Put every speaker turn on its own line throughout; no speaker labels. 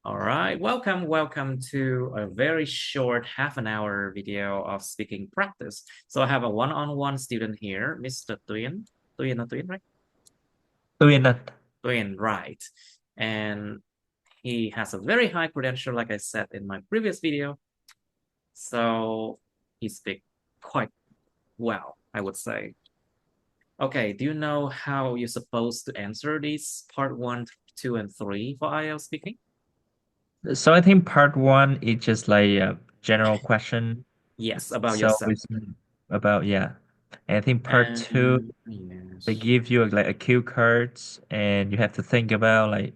All right, welcome to a very short half an hour video of speaking practice. So I have a one-on-one student here, Mr. Tuyên. Tuyên or Tuyên, right?
Tôi là
Tuyên, right. And he has a very high credential, like I said in my previous video. So he speaks quite well, I would say. Okay, do you know how you're supposed to answer these part one, two, and three for IELTS speaking?
so I think part one is just like a general question.
Yes, about
So
yourself.
it's about yeah. And I think part two
And
they
yes.
give you like a cue cards and you have to think about like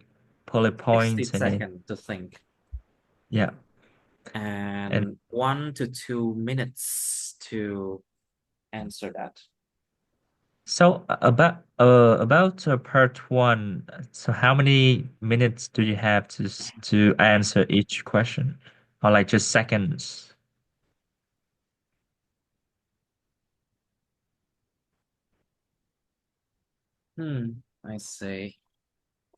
bullet
60
points and then
seconds to think
yeah. And
and 1 to 2 minutes to answer that.
so about part one, so how many minutes do you have to answer each question? Or like just seconds?
I see.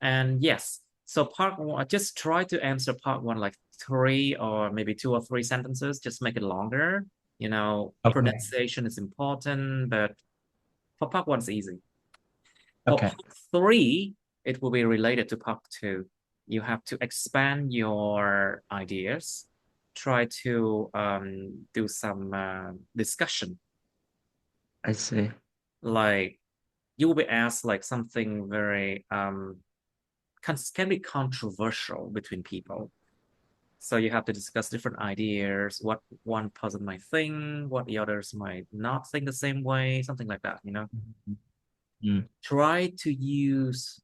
And yes, so part one, just try to answer part one like three or maybe two or three sentences, just make it longer.
Okay.
Pronunciation is important, but for part one, it's easy. For
Okay.
part three, it will be related to part two. You have to expand your ideas, try to do some discussion.
I see.
Like you will be asked like something very can be controversial between people. So you have to discuss different ideas, what one person might think, what the others might not think the same way, something like that.
Mm.
Try to use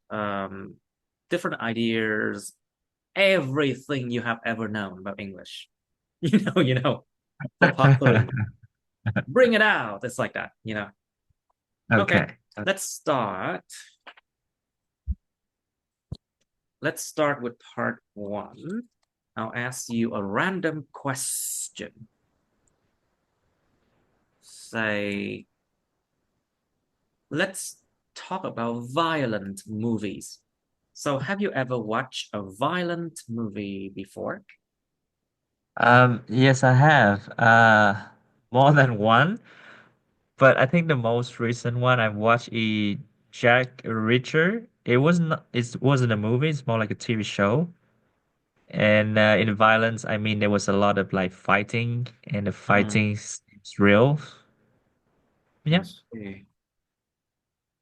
different ideas, everything you have ever known about English. For part three. Bring it out. It's like that. Okay,
Okay.
let's start. Let's start with part one. I'll ask you a random question. Say, let's talk about violent movies. So, have you ever watched a violent movie before?
Yes, I have. More than one, but I think the most recent one I watched is Jack Reacher. It wasn't a movie, it's more like a TV show. And in violence, I mean there was a lot of like fighting, and the
Hmm,
fighting is real.
I
Yeah.
see.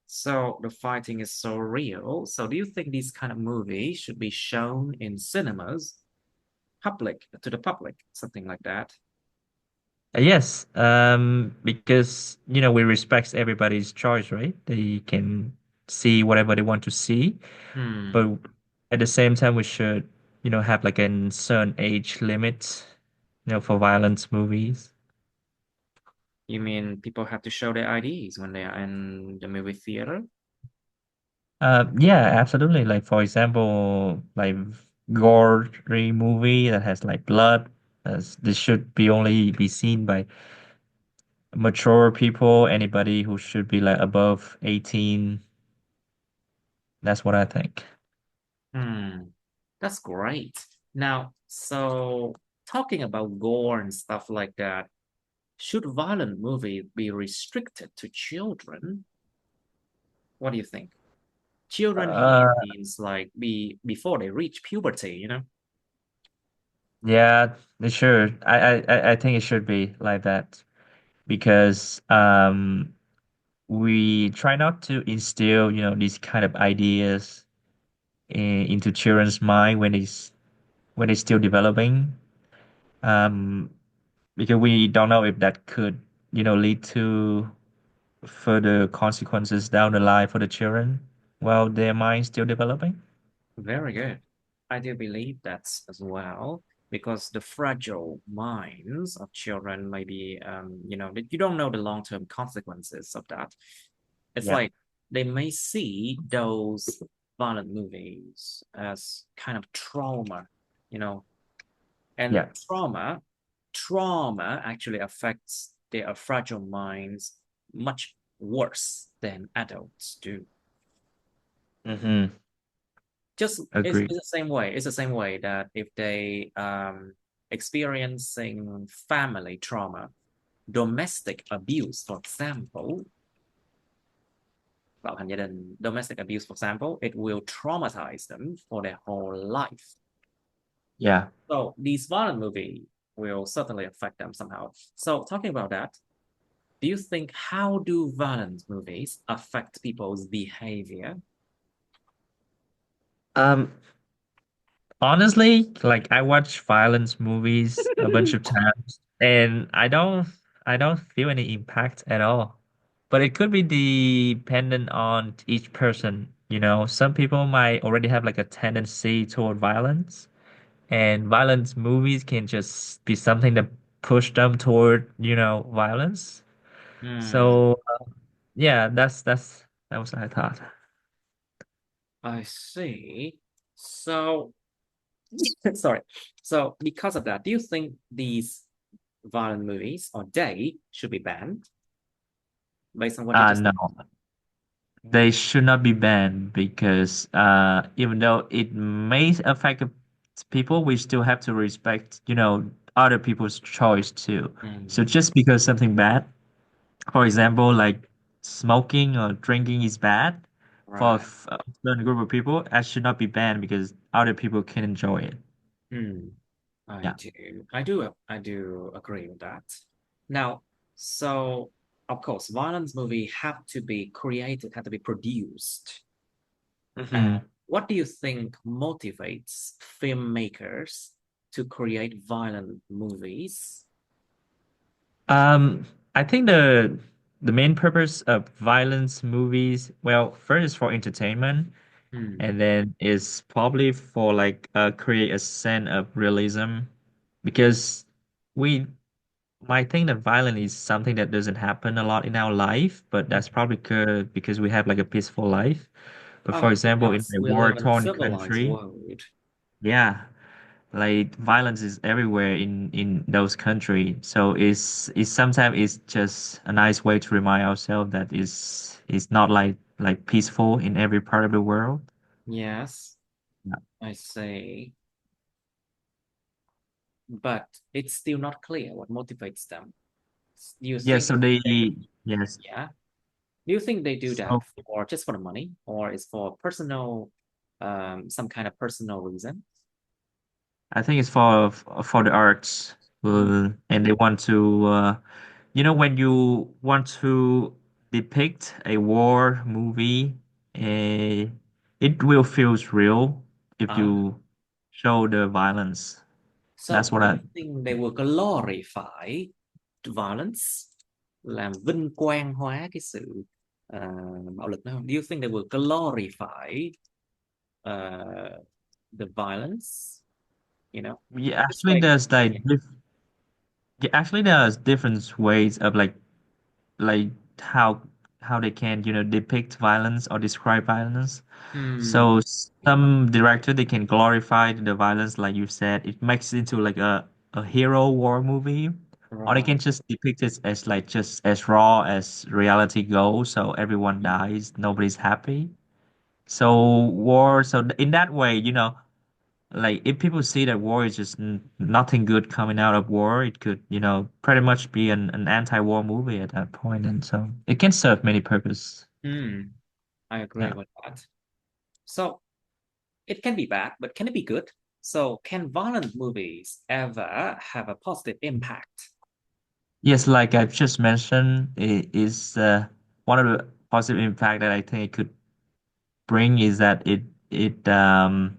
So the fighting is so real. So do you think these kind of movies should be shown in cinemas, public to the public, something like that?
Yes, because we respect everybody's choice, right? They can see whatever they want to see.
Hmm.
But at the same time, we should, have like a certain age limit, for violence movies.
You mean people have to show their IDs when they are in the movie theater?
Yeah, absolutely. Like for example, like gory movie that has like blood, as this should be only be seen by mature people, anybody who should be like above 18. That's what I think.
Hmm. That's great. Now, so talking about gore and stuff like that, should violent movie be restricted to children? What do you think? Children here
Uh,
means like be before they reach puberty.
yeah, it should. I think it should be like that because we try not to instill, these kind of ideas into children's mind when they're still developing. Um, because we don't know if that could, lead to further consequences down the line for the children while their mind's still developing.
Very good. I do believe that's as well because the fragile minds of children may be, you don't know the long-term consequences of that. It's
Yeah.
like they may see those violent movies as kind of trauma, you know, and
Yeah.
trauma actually affects their fragile minds much worse than adults do.
Mm-hmm.
Just
Agree.
it's the same way. It's the same way that if they experiencing family trauma, domestic abuse, for example, bạo hành gia đình, domestic abuse, for example, it will traumatize them for their whole life.
Yeah.
So these violent movie will certainly affect them somehow. So talking about that, do you think how do violent movies affect people's behavior?
Um, Honestly, like I watch violence movies a bunch of times and I don't feel any impact at all. But it could be dependent on each person, you know. Some people might already have like a tendency toward violence, and violence movies can just be something that push them toward, violence.
Hmm,
So, yeah, that was what I thought.
I see. So sorry. So because of that, do you think these violent movies or they should be banned based on what you just
No. They should not be banned because even though it may affect people, we still have to respect, other people's choice too. So
said?
just because something bad, for example, like smoking or drinking is bad for
Right.
a certain group of people, that should not be banned because other people can enjoy it.
Hmm.
Yeah.
I do agree with that. Now, so of course, violence movie have to be created, have to be produced. And
hmm
what do you think motivates filmmakers to create violent movies?
Um, I think the main purpose of violence movies, well, first is for entertainment.
Hmm.
And then it's probably for like create a sense of realism because we might think that violence is something that doesn't happen a lot in our life, but that's probably good because we have like a peaceful life. But for
Oh,
example, in
because
a
we live in a
war-torn
civilized
country,
world.
yeah, like violence is everywhere in those countries. So it's sometimes it's just a nice way to remind ourselves that it's not like peaceful in every part of the world.
Yes, I say, but it's still not clear what motivates them. Do you
Yeah,
think
so yes.
yeah? Do you think they do that
So
for just for the money, or is for personal, some kind of personal reason?
I think it's for the arts,
Hmm.
and they want to, when you want to depict a war movie, uh, it will feels real if
Ah,
you show the violence.
so
That's what
do
I.
you think they will glorify violence, làm vinh quang hóa cái sự bạo lực đó không? Do you think they will glorify uh, the violence? You know,
Yeah,
this
actually,
way.
there's like
Yeah.
yeah, actually there's different ways of like how how they can depict violence or describe violence.
Hmm.
So some director they can glorify the violence, like you said, it makes it into like a hero war movie, or they
Right.
can just depict it as like just as raw as reality goes. So everyone dies, nobody's happy. So war. So in that way, like if people see that war is just nothing good coming out of war, it could pretty much be an anti-war movie at that point, and so it can serve many purpose.
Hmm. I agree
Yeah.
with that. So it can be bad, but can it be good? So can violent movies ever have a positive impact?
Yes, like I've just mentioned, it is one of the positive impact that I think it could bring is that it um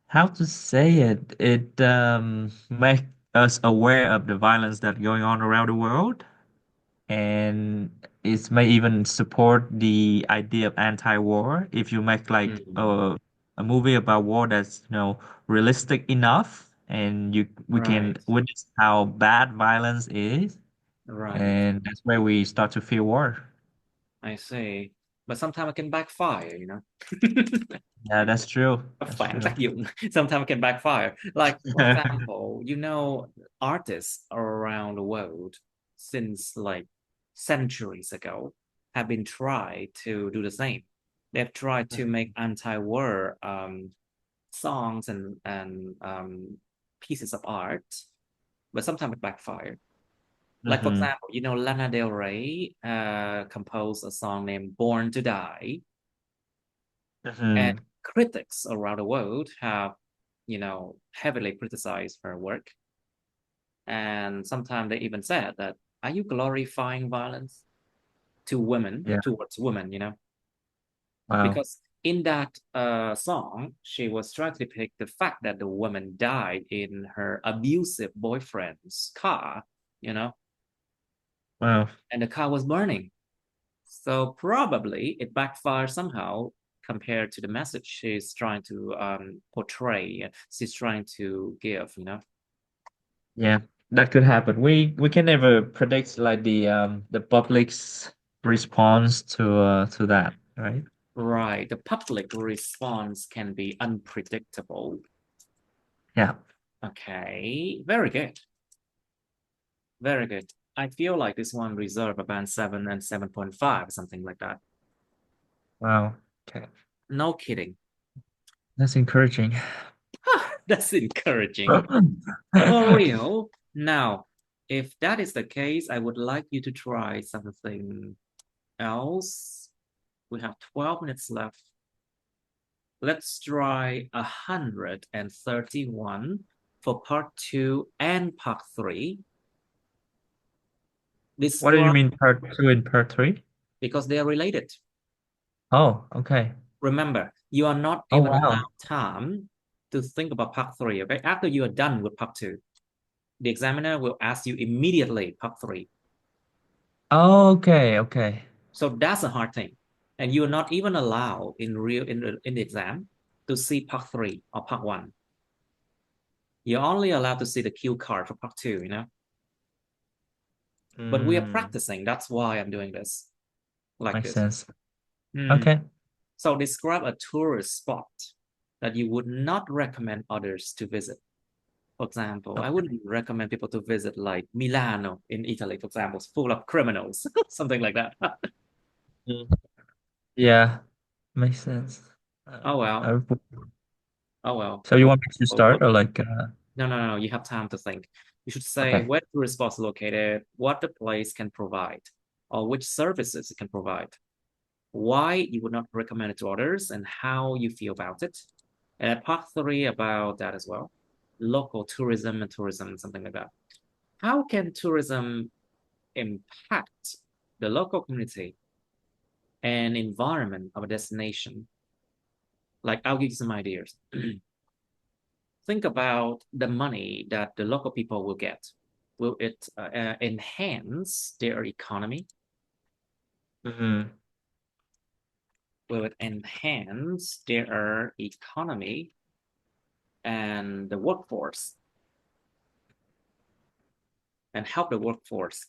how to say it make us aware of the violence that's going on around the world, and it may even support the idea of anti-war if you make like
Hmm.
a movie about war that's realistic enough, and we can
Right.
witness how bad violence is,
Right.
and that's where we start to feel war.
I see. But sometimes it can backfire, you know.
Yeah, that's true. That's
Phản
true.
tác dụng. Sometimes it can backfire. Like, for example, artists around the world since like centuries ago have been tried to do the same. They've tried to make
Mhm.
anti-war songs and pieces of art, but sometimes it backfired. Like for
Mhm.
example, Lana Del Rey composed a song named "Born to Die," and
Mhm.
critics around the world have, heavily criticized her work. And sometimes they even said that, are you glorifying violence to women,
Yeah.
towards women,
Wow.
Because in that song, she was trying to depict the fact that the woman died in her abusive boyfriend's car, you know,
Wow.
and the car was burning. So probably it backfired somehow compared to the message she's trying to portray, she's trying to give.
Yeah, that could happen. We can never predict like the public's response to that, right?
Right. The public response can be unpredictable.
Yeah.
Okay. Very good. Very good. I feel like this one reserved a band 7 and 7.5, something like that.
Wow. Okay.
No kidding.
That's encouraging.
That's encouraging. For real. Now, if that is the case, I would like you to try something else. We have 12 minutes left. Let's try 131 for part 2 and part 3.
What do you
Describe,
mean part two and part three?
because they are related.
Oh, okay.
Remember, you are not
Oh,
even
wow.
allowed time to think about part 3, okay? After you are done with part 2, the examiner will ask you immediately part 3.
Oh, okay, okay.
So that's a hard thing. And you're not even allowed in the exam to see part 3 or part 1. You're only allowed to see the cue card for part 2. But we are
Mm,
practicing. That's why I'm doing this like
makes
this.
sense.
Hmm.
Okay.
So describe a tourist spot that you would not recommend others to visit. For example, I
Okay.
wouldn't recommend people to visit like Milano in Italy, for example, it's full of criminals, something like that.
Mm. Yeah, makes sense.
Oh
I
well,
would-
oh well.
so you want me to
What?
start or like
No, no, no. You have time to think. You should say
okay.
where the tourist spot is located, what the place can provide, or which services it can provide, why you would not recommend it to others, and how you feel about it. And part 3 about that as well. Local tourism and tourism, something like that. How can tourism impact the local community and environment of a destination? Like, I'll give you some ideas. Think about the money that the local people will get. Will it enhance their economy?
Mm-hmm.
Will it enhance their economy and the workforce and help the workforce?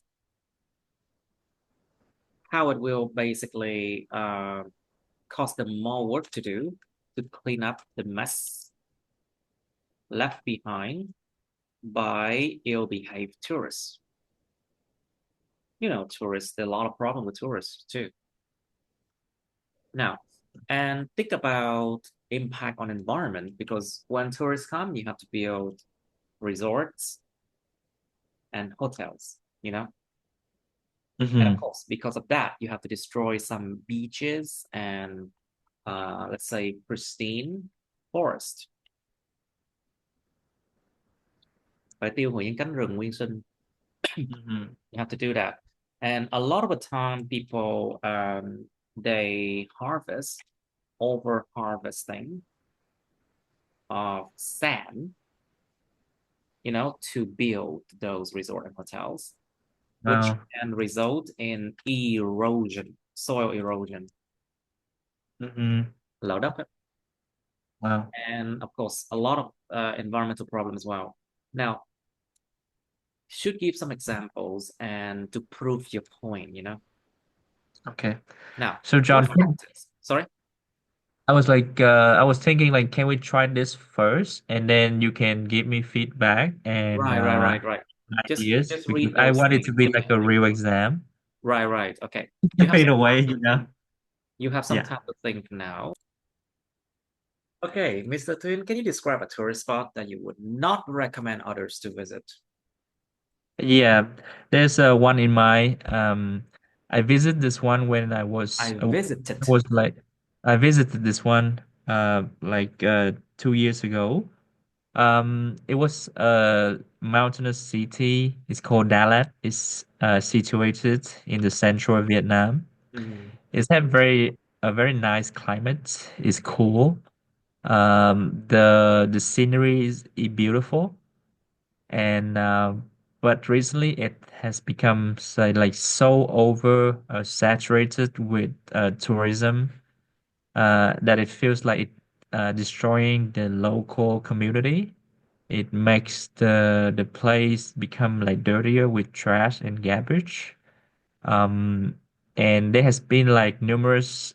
How it will basically cost them more work to do to clean up the mess left behind by ill-behaved tourists. Tourists, there are a lot of problems with tourists too. Now, and think about impact on environment, because when tourists come, you have to build resorts and hotels. And of
Mm-hmm.
course, because of that, you have to destroy some beaches and let's say pristine forest. Phải tiêu hủy những cánh rừng nguyên sinh.
Mm-hmm.
You have to do that. And a lot of the time, people they harvest over harvesting of sand, to build those resort and hotels, which
Wow.
can result in erosion, soil erosion,
Mm-hmm.
lở đất,
Wow.
and of course, a lot of environmental problems as well. Now, should give some examples and to prove your point.
Okay.
Now,
So
let's
John,
practice. Sorry.
I was thinking like, can we try this first, and then you can give me feedback and
Right, right, right, right. Just
ideas
just
because
read
I
those
want it to
things.
be like a real exam
Right, right. Okay. You have
in
some
a way,
time
you
to
know.
think. You have some
Yeah.
time to think now. Okay, Mr. Twin, can you describe a tourist spot that you would not recommend others to visit?
Yeah, there's one in my I visited this one when
I
I
visited.
was like I visited this one like 2 years ago. It was a mountainous city. It's called Dalat. It's situated in the central of Vietnam.
Mm,
It's had a very nice climate. It's cool. The scenery is beautiful, and but recently it has become like so over saturated with tourism that it feels like it destroying the local community. It makes the place become like dirtier with trash and garbage. Um, and there has been like numerous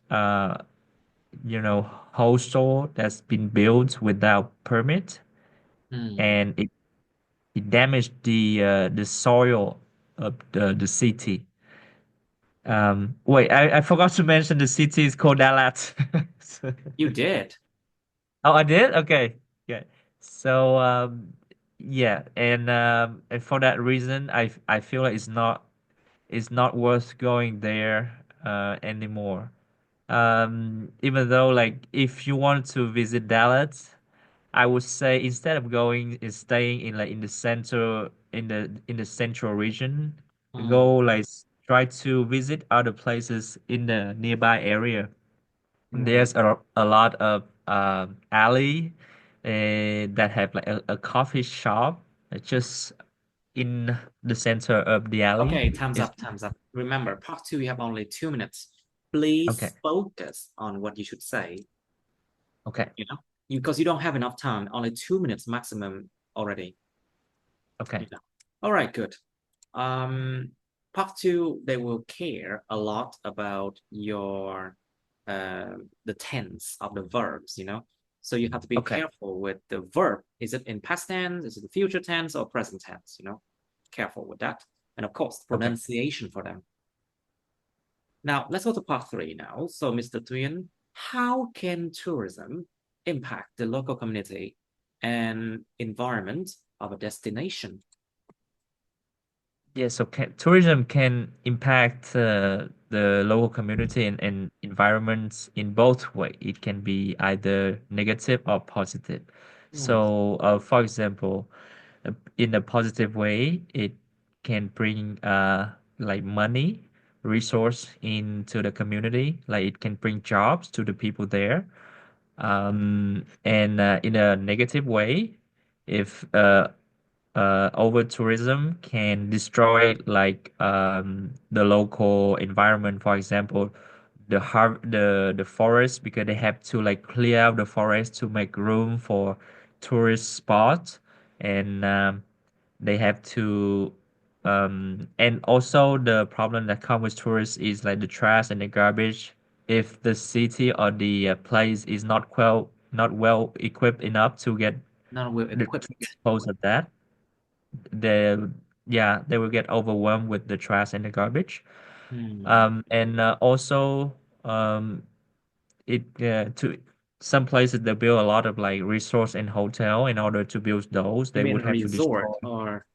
hostel that's been built without permit,
mm.
and it damaged the soil of the city. Wait, I forgot to mention the city is called Dalat.
You did.
Oh, I did? Okay. Yeah. So yeah, and for that reason I feel like it's not worth going there anymore. Even though like if you want to visit Dallas, I would say instead of going and staying in like in the center in the central region,
Mm,
go like try to visit other places in the nearby area.
mm.
There's a lot of alley that have like a coffee shop just in the center of the alley.
Okay, time's
It's
up, time's up. Remember, part two, you have only 2 minutes.
okay.
Please focus on what you should say,
Okay.
you know, because you don't have enough time, only 2 minutes maximum already, you
Okay.
know. All right, good. Um, Part two, they will care a lot about your the tense of the verbs, you know. So you have to be
Okay.
careful with the verb. Is it in past tense? Is it the future tense or present tense? You know, careful with that. And of course,
Okay.
pronunciation for them. Now, let's go to part three now. So, Mr. Tuyen, how can tourism impact the local community and environment of a destination?
Yeah, so tourism can impact the local community and environments in both way. It can be either negative or positive.
Hmm.
So, for example, in a positive way, it can bring like money, resource into the community. Like it can bring jobs to the people there. And in a negative way, if over tourism can destroy like the local environment. For example, the forest, because they have to like clear out the forest to make room for tourist spots, and they have to and also the problem that comes with tourists is like the trash and the garbage. If the city or the place is not well equipped enough to get
Not well
to
equipped.
dispose of that, they yeah, they will get overwhelmed with the trash and the garbage.
Hmm.
And also um it to some places they build a lot of like resort and hotel. In order to build those,
You
they
mean
would have to
resort
destroy.
or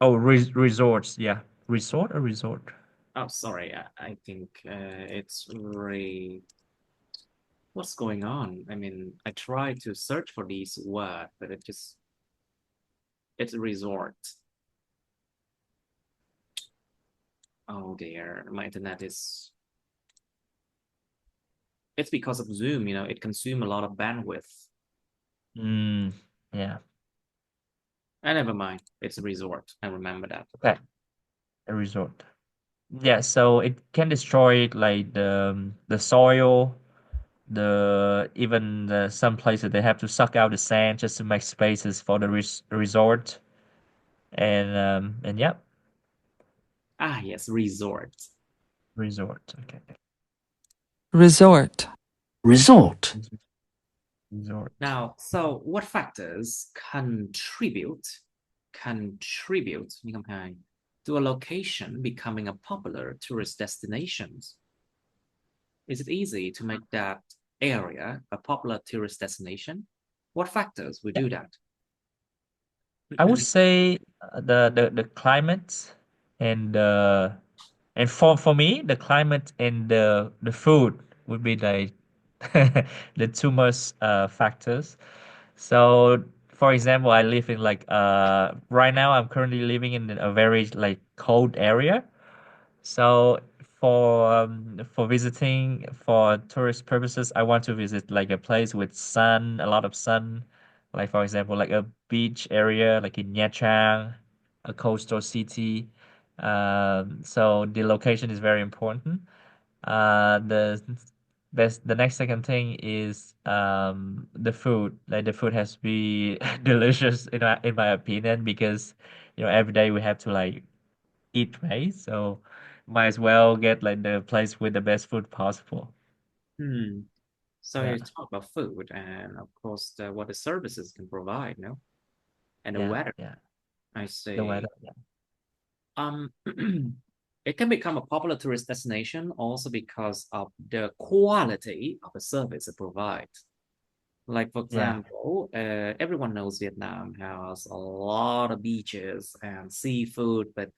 Oh, resorts, yeah. Resort or resort?
oh, sorry, I think it's what's going on? I mean, I tried to search for these words, but it's a resort. Oh dear, my internet is it's because of Zoom, you know, it consumes a lot of bandwidth.
Mm, yeah.
And never mind, it's a resort. I remember that.
Okay. A resort. Yeah, so it can destroy like the soil, the even some places they have to suck out the sand just to make spaces for the resort. And yeah,
Ah, yes, resort.
resort. Okay.
resort,
resort,
Resort.
Now, so what factors contribute นี่คำไทย to a location becoming a popular tourist destination? Is it easy to make that area a popular tourist destination? What factors would
Yeah.
do that?
I would say the climate and for me the climate and the food would be like the two most factors. So for example, I live in like right now I'm currently living in a very like cold area. So for visiting for tourist purposes, I want to visit like a place with sun, a lot of sun, like for example, like a beach area, like in Nha Trang, a coastal city. So the location is very important. The next second thing is the food. Like the food has to be delicious in my opinion because every day we have to like eat, right? So might as well get like the place with the best food possible.
Hmm. So
Yeah,
you talk about food and of course what the services can provide, no? And the
yeah,
weather.
yeah.
I
The weather,
say,
yeah,
um, it can become a popular tourist destination also because of the quality of the service it provides. Like for
yeah.
example, everyone knows Vietnam has a lot of beaches and seafood, but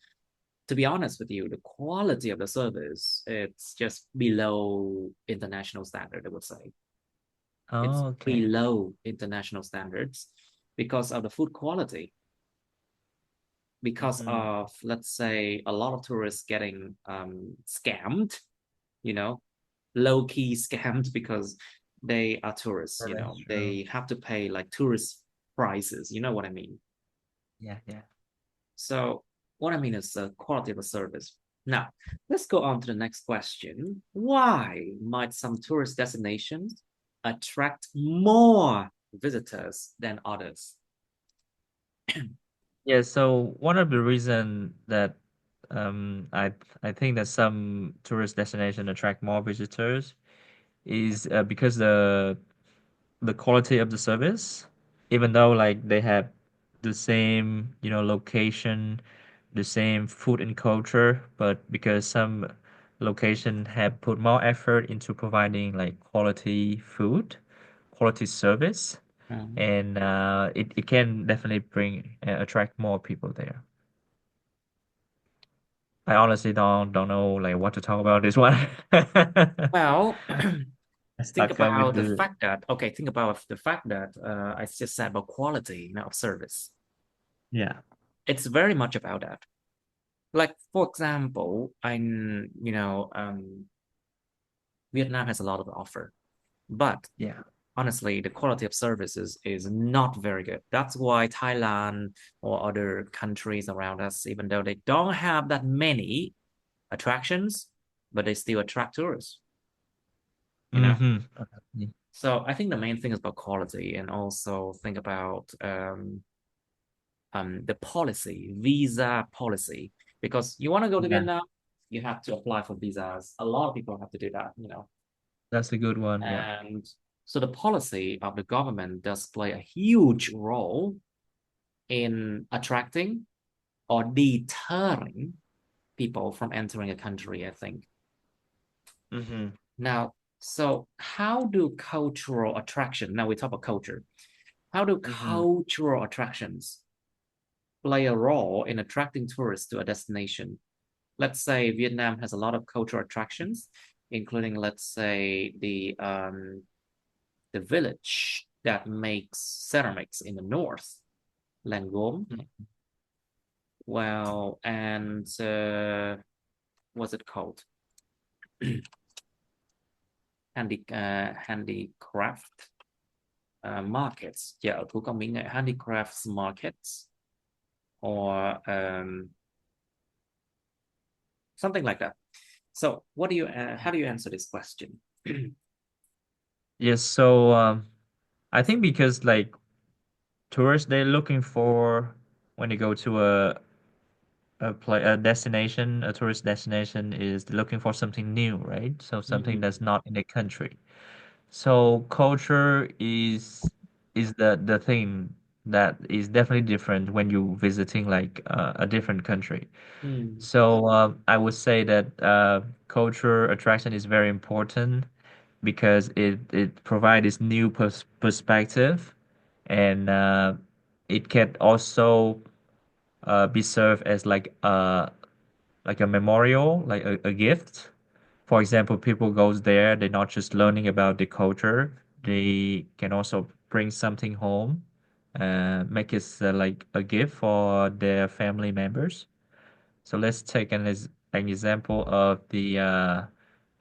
to be honest with you, the quality of the service it's just below international standard. I would say it's
Oh, okay.
below international standards because of the food quality, because
Mm-hmm.
of let's say a lot of tourists getting scammed, you know, low key scammed because they are tourists.
That is true.
They have to pay like tourist prices. You know what I mean?
Yeah, yeah.
So what I mean is the quality of the service. Now, let's go on to the next question. Why might some tourist destinations attract more visitors than others?
Yeah, so one of the reason that I think that some tourist destination attract more visitors is because the quality of the service, even though like they have the same, location, the same food and culture, but because some location have put more effort into providing like quality food, quality service,
Um,
and it can definitely bring attract more people there. I honestly don't know like what to talk about this one.
well,
I
think
stuck up with
about the
the
fact that okay, think about the fact that I just said about quality, of service.
yeah.
It's very much about that. Like for example, Vietnam has a lot of offer, but
Yeah.
honestly, the quality of services is not very good. That's why Thailand or other countries around us, even though they don't have that many attractions, but they still attract tourists, you know?
Mm-hmm.
So I think the main thing is about quality and also think about the policy, visa policy. Because you want to go to
Yeah,
Vietnam, you have to apply for visas. A lot of people have to do that.
that's a good one. Yeah.
And so the policy of the government does play a huge role in attracting or deterring people from entering a country, I think.
Mm-hmm.
Now, so how do cultural attraction, now we talk about culture, how do
Mm-hmm.
cultural attractions play a role in attracting tourists to a destination? Let's say Vietnam has a lot of cultural attractions, including, let's say, the village that makes ceramics in the north, Langom. Well, and what's it called? Handicraft markets, chợ thủ công mỹ nghệ, handicrafts markets, or something like that. So, how do you answer this question?
Yes, so I think because like tourists they're looking for when they go to a destination, a tourist destination is looking for something new, right? So something
Mhm.
that's not in the country. So culture is the thing. that is definitely different when you visiting like a different country.
Hmm.
So I would say that culture attraction is very important because it provides this new perspective, and it can also be served as like a memorial, like a gift. For example, people goes there, they're not just learning about the culture, they can also bring something home, make it like a gift for their family members. So let's take an example of the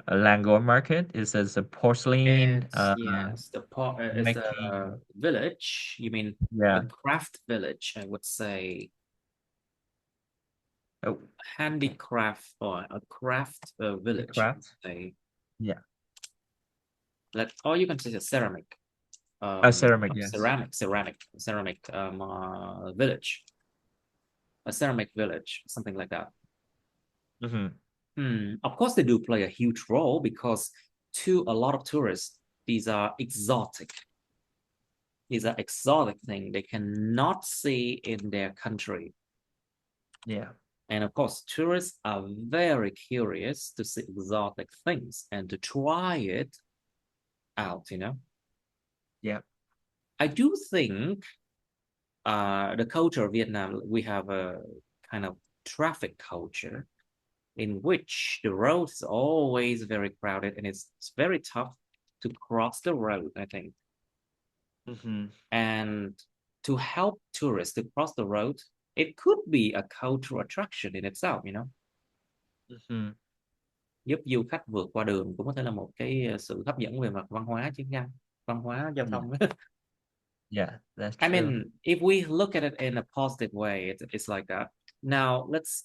Langor market. It says a porcelain
It's yes, it's
making.
the village. You mean a
Yeah.
craft village? I would say
Oh,
handicraft or a craft
the
village. I would
craft.
say
Yeah.
like, or you can say a ceramic.
Ceramic,
Not
yes.
ceramic village, a ceramic village, something like that.
Mm-hmm.
Of course, they do play a huge role because to a lot of tourists, these are exotic. These are exotic things they cannot see in their country.
Yeah.
And of course, tourists are very curious to see exotic things and to try it out, you know.
Yeah.
I do think the culture of Vietnam, we have a kind of traffic culture in which the road is always very crowded and it's very tough to cross the road, I think.
Mm-hmm.
And to help tourists to cross the road, it could be a cultural attraction in itself, you know.
Mm-hmm.
Giúp du khách vượt qua đường cũng có thể là một cái sự hấp dẫn về mặt văn hóa chứ nha, văn hóa giao
Yeah.
thông.
Yeah, that's
I
true.
mean, if we look at it in a positive way, it's like that. Now, let's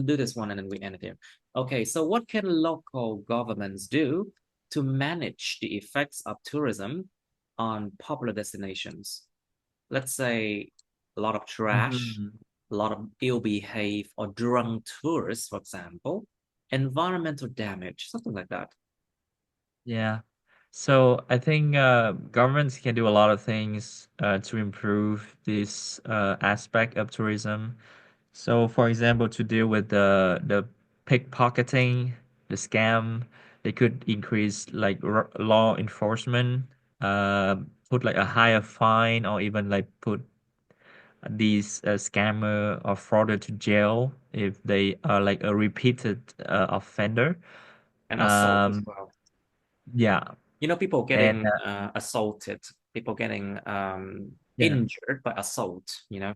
do this one and then we end it here. Okay, so what can local governments do to manage the effects of tourism on popular destinations? Let's say a lot of trash,
Mm-hmm.
a lot of ill-behaved or drunk tourists, for example, environmental damage, something like that.
Yeah. So I think governments can do a lot of things to improve this aspect of tourism. So, for example, to deal with the pickpocketing, the scam, they could increase like law enforcement, uh, put like a higher fine, or even like put these scammer or frauder to jail if they are like a repeated offender.
And assault as
Um,
well.
yeah,
You know, people
and
getting assaulted, people getting
yeah,
injured by assault, you know.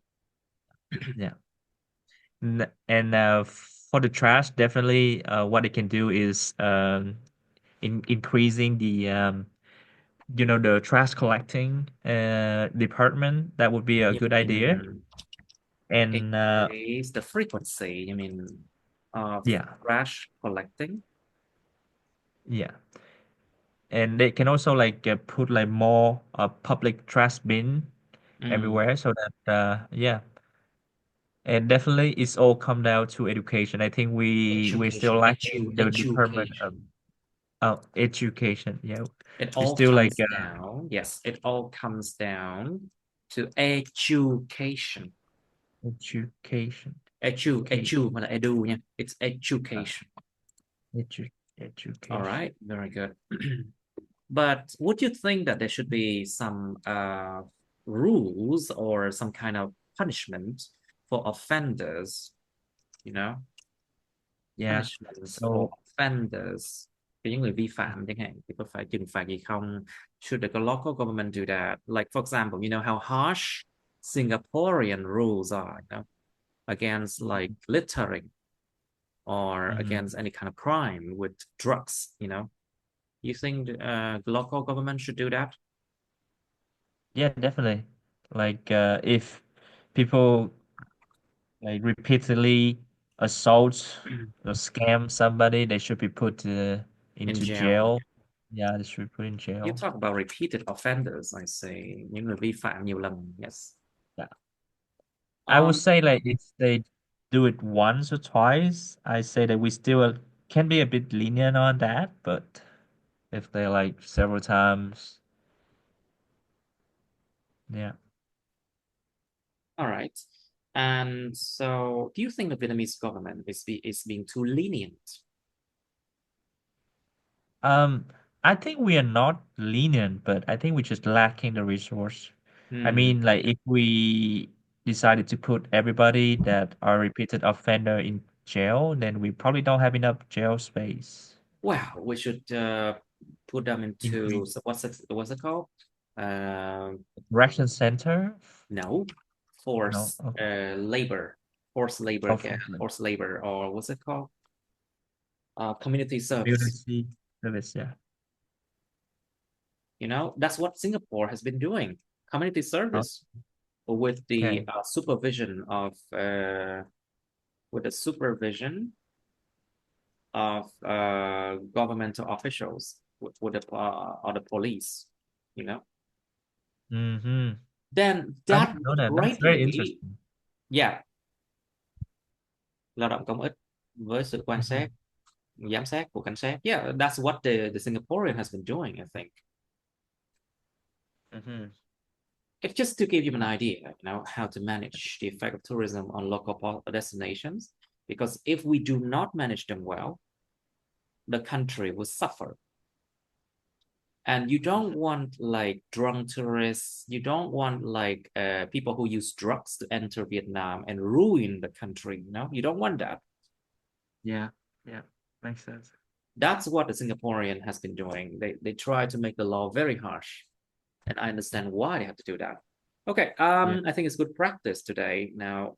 yeah. And for the trash, definitely, what they can do is increasing the the trash collecting department. That would be a
You
good idea.
mean
And
increase the frequency, you mean of
yeah,
trash collecting?
yeah, and they can also like put like more public trash bin
Mm.
everywhere, so that yeah, and definitely it's all come down to education. I think we're still lacking the department of
Education.
education. Yeah,
It
we
all
still like
comes down, yes, it all comes down to education.
education,
Edu, mà là edu nha. It's
uh,
education.
edu
All
education.
right, very good. But would you think that there should be some rules or some kind of punishment for offenders, you know,
Yeah.
punishments for
So
offenders, cho những người vi phạm chẳng hạn, thì có phải trừng phạt gì không? Should the local government do that? Like, for example, you know how harsh Singaporean rules are, you know, against like littering or
mhm.
against any kind of crime with drugs, you know? You think the local government should do that?
Yeah, definitely. Like if people like repeatedly assault or scam somebody, they should be put
In
into
jail.
jail. Yeah, they should be put in
You
jail.
talk about repeated offenders, I say, những người vi phạm nhiều lần, yes.
Yeah. I would
Um,
say like if they do it once or twice, I say that we still can be a bit lenient on that, but if they like several times, yeah.
All right. And so, do you think the Vietnamese government is being too lenient?
Um, I think we are not lenient, but I think we're just lacking the resource. I
Hmm.
mean, like if we decided to put everybody that are repeated offender in jail, then we probably don't have enough jail space.
Well, we should put them into,
Increase
so what's it called? Um,
correction center?
no,
No, okay.
labor, forced labor camp,
Hopefully.
forced labor, or what's it called? Community service.
Community service, yeah.
You know, that's what Singapore has been doing. Community service with the
Okay.
supervision of with the supervision of governmental officials with the or the police, you know.
Mm-hmm.
Then
I
that
didn't know
would
that. That's very
greatly,
interesting.
yeah, lao động công ích với sự quan
Mm-hmm.
sát, giám sát của cảnh sát. Yeah, that's what the Singaporean has been doing, I think.
Mm-hmm.
It's just to give you an idea, you know, how to manage the effect of tourism on local destinations. Because if we do not manage them well, the country will suffer. And you don't want like drunk tourists, you don't want like people who use drugs to enter Vietnam and ruin the country, you know, you don't want that.
Yeah. Yeah. Makes sense.
That's what the Singaporean has been doing. They try to make the law very harsh, and I understand why they have to do that. Okay,
Yeah.
I think it's good practice today. Now